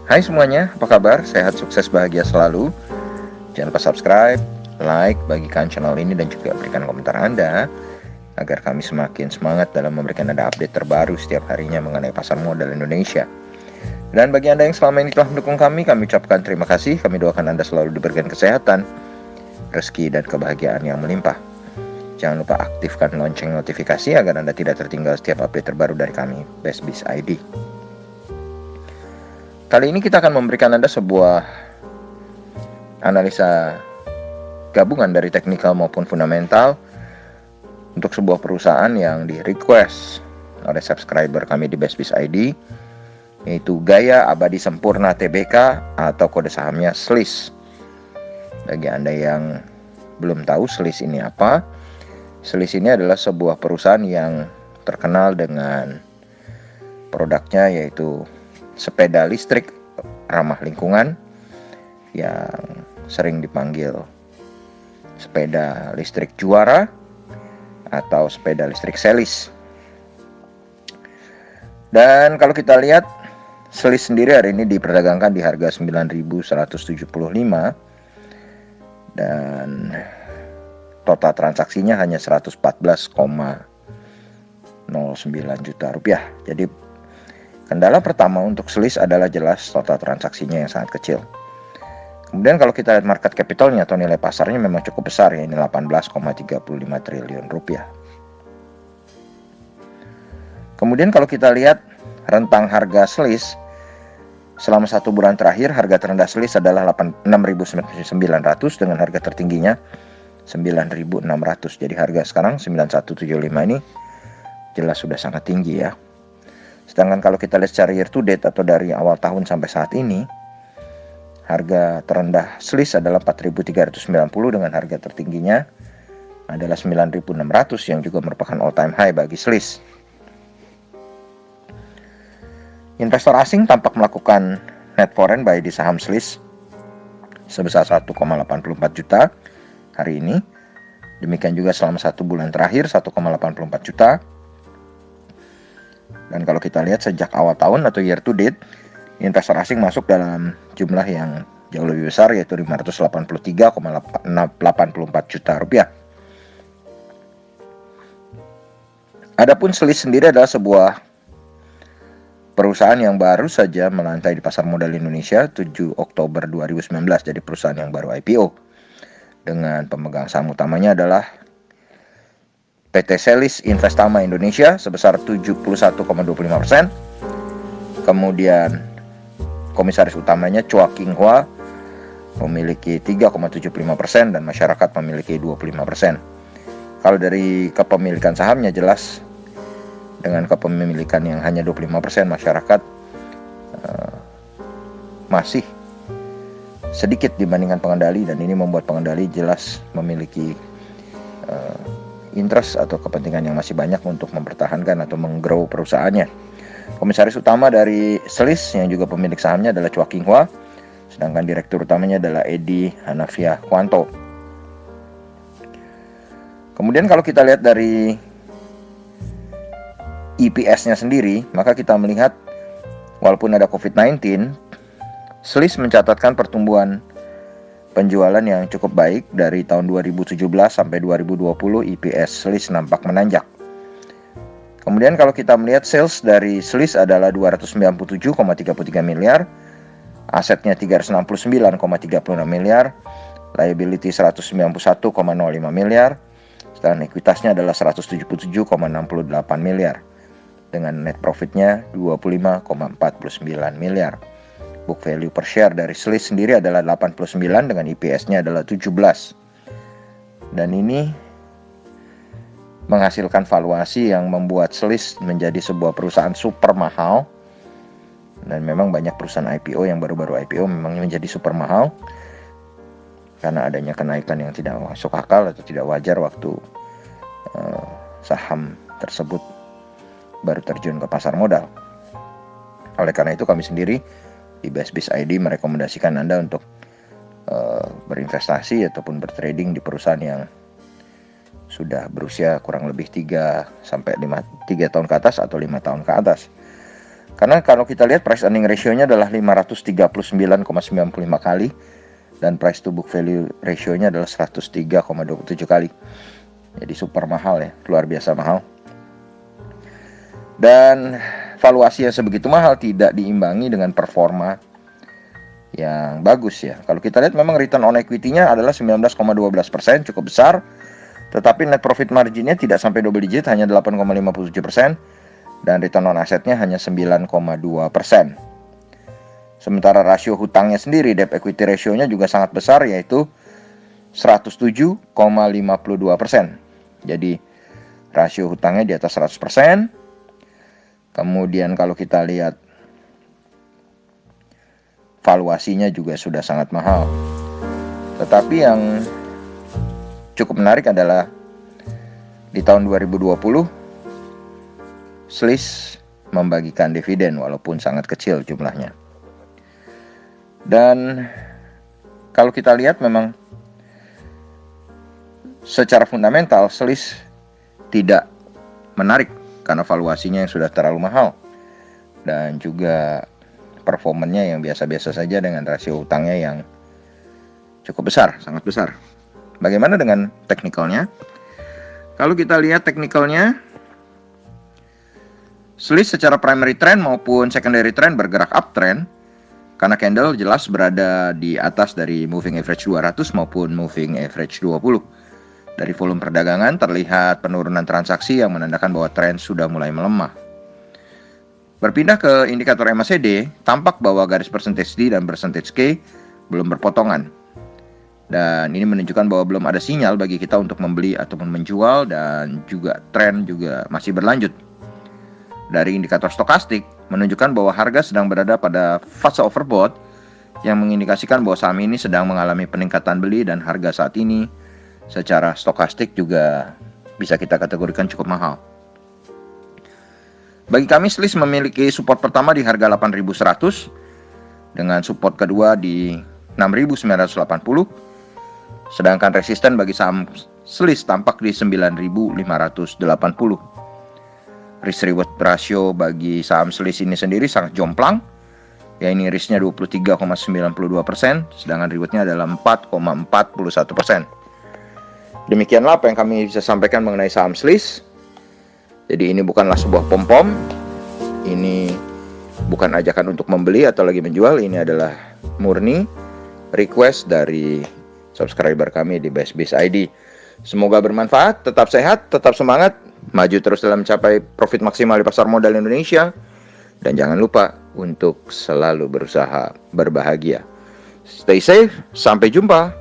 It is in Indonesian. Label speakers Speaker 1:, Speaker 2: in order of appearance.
Speaker 1: Hai semuanya, apa kabar? Sehat, sukses, bahagia selalu. Jangan lupa subscribe, like, bagikan channel ini dan juga berikan komentar Anda agar kami semakin semangat dalam memberikan Anda update terbaru setiap harinya mengenai pasar modal Indonesia. Dan bagi Anda yang selama ini telah mendukung kami ucapkan terima kasih. Kami doakan Anda selalu diberikan kesehatan, rezeki, dan kebahagiaan yang melimpah. Jangan lupa aktifkan lonceng notifikasi agar Anda tidak tertinggal setiap update terbaru dari kami, BestBiz ID. Kali ini kita akan memberikan Anda sebuah analisa gabungan dari teknikal maupun fundamental untuk sebuah perusahaan yang di request oleh subscriber kami di BestBiz ID, yaitu Gaya Abadi Sempurna Tbk atau kode sahamnya SLIS. Bagi Anda yang belum tahu SLIS ini apa, SLIS ini adalah sebuah perusahaan yang terkenal dengan produknya yaitu sepeda listrik ramah lingkungan yang sering dipanggil sepeda listrik juara atau sepeda listrik selis. Dan kalau kita lihat SLIS sendiri hari ini diperdagangkan di harga 9.175 dan total transaksinya hanya 114,09 juta rupiah. Jadi kendala pertama untuk SLIS adalah jelas total transaksinya yang sangat kecil. Kemudian kalau kita lihat market capitalnya atau nilai pasarnya memang cukup besar, ya ini 18,35 triliun rupiah. Kemudian kalau kita lihat rentang harga SLIS selama 1 bulan terakhir, harga terendah SLIS adalah 6.900 dengan harga tertingginya 9.600. Jadi harga sekarang 9.175 ini jelas sudah sangat tinggi ya. Sedangkan kalau kita lihat secara year to date atau dari awal tahun sampai saat ini, harga terendah SLIS adalah 4.390 dengan harga tertingginya adalah 9.600 yang juga merupakan all time high bagi SLIS. Investor asing tampak melakukan net foreign buy di saham SLIS sebesar 1,84 juta hari ini. Demikian juga selama 1 bulan terakhir 1,84 juta. Dan kalau kita lihat sejak awal tahun atau year to date, investor asing masuk dalam jumlah yang jauh lebih besar yaitu 583,84 juta rupiah. Adapun SLIS sendiri adalah sebuah perusahaan yang baru saja melantai di pasar modal Indonesia 7 Oktober 2019, jadi perusahaan yang baru IPO. Dengan pemegang saham utamanya adalah PT Selis Investama Indonesia sebesar 71,25%. Kemudian komisaris utamanya Chua King Hwa memiliki 3,75% dan masyarakat memiliki 25%. Kalau dari kepemilikan sahamnya jelas dengan kepemilikan yang hanya 25%, masyarakat masih sedikit dibandingkan pengendali, dan ini membuat pengendali jelas memiliki interest atau kepentingan yang masih banyak untuk mempertahankan atau menggrow perusahaannya. Komisaris utama dari SLIS yang juga pemilik sahamnya adalah Chua King Hwa, sedangkan direktur utamanya adalah Edi Hanafia Kwanto. Kemudian kalau kita lihat dari EPS-nya sendiri, maka kita melihat walaupun ada COVID-19, SLIS mencatatkan pertumbuhan penjualan yang cukup baik. Dari tahun 2017 sampai 2020 EPS SLIS nampak menanjak. Kemudian kalau kita melihat sales dari SLIS adalah 297,33 miliar, asetnya 369,36 miliar, liability 191,05 miliar, dan ekuitasnya adalah 177,68 miliar dengan net profitnya 25,49 miliar. Book value per share dari SLIS sendiri adalah 89 dengan EPS-nya adalah 17. Dan ini menghasilkan valuasi yang membuat SLIS menjadi sebuah perusahaan super mahal. Dan memang banyak perusahaan IPO yang baru-baru IPO memang menjadi super mahal karena adanya kenaikan yang tidak masuk akal atau tidak wajar waktu saham tersebut baru terjun ke pasar modal. Oleh karena itu kami sendiri di BestBiz ID merekomendasikan Anda untuk berinvestasi ataupun bertrading di perusahaan yang sudah berusia kurang lebih 3 tahun ke atas atau 5 tahun ke atas. Karena kalau kita lihat price earning ratio-nya adalah 539,95 kali dan price to book value ratio-nya adalah 103,27 kali. Jadi super mahal ya, luar biasa mahal. Dan valuasi yang sebegitu mahal tidak diimbangi dengan performa yang bagus ya. Kalau kita lihat memang return on equity-nya adalah 19,12%, cukup besar. Tetapi net profit margin-nya tidak sampai double digit, hanya 8,57%. Dan return on asset-nya hanya 9,2%. Sementara rasio hutangnya sendiri, debt equity ratio-nya juga sangat besar, yaitu 107,52%. Jadi rasio hutangnya di atas 100%. Kemudian kalau kita lihat valuasinya juga sudah sangat mahal. Tetapi yang cukup menarik adalah di tahun 2020 Sliss membagikan dividen walaupun sangat kecil jumlahnya. Dan kalau kita lihat memang secara fundamental Sliss tidak menarik karena valuasinya yang sudah terlalu mahal dan juga performanya yang biasa-biasa saja dengan rasio utangnya yang cukup besar, sangat besar. Bagaimana dengan teknikalnya? Kalau kita lihat teknikalnya, Sliss secara primary trend maupun secondary trend bergerak uptrend karena candle jelas berada di atas dari moving average 200 maupun moving average 20. Dari volume perdagangan terlihat penurunan transaksi yang menandakan bahwa tren sudah mulai melemah. Berpindah ke indikator MACD, tampak bahwa garis percentage D dan percentage K belum berpotongan. Dan ini menunjukkan bahwa belum ada sinyal bagi kita untuk membeli ataupun menjual dan juga tren juga masih berlanjut. Dari indikator stokastik menunjukkan bahwa harga sedang berada pada fase overbought yang mengindikasikan bahwa saham ini sedang mengalami peningkatan beli dan harga saat ini secara stokastik juga bisa kita kategorikan cukup mahal. Bagi kami Sliss memiliki support pertama di harga 8.100 dengan support kedua di 6.980. Sedangkan resisten bagi saham Sliss tampak di 9.580. Risk reward ratio bagi saham Sliss ini sendiri sangat jomplang. Ya ini risknya 23,92%, sedangkan rewardnya adalah 4,41%. Demikianlah apa yang kami bisa sampaikan mengenai saham Sliss. Jadi ini bukanlah sebuah pom-pom, ini bukan ajakan untuk membeli atau lagi menjual, ini adalah murni request dari subscriber kami di BestBiz ID. Semoga bermanfaat, tetap sehat, tetap semangat, maju terus dalam mencapai profit maksimal di pasar modal Indonesia, dan jangan lupa untuk selalu berusaha berbahagia. Stay safe, sampai jumpa.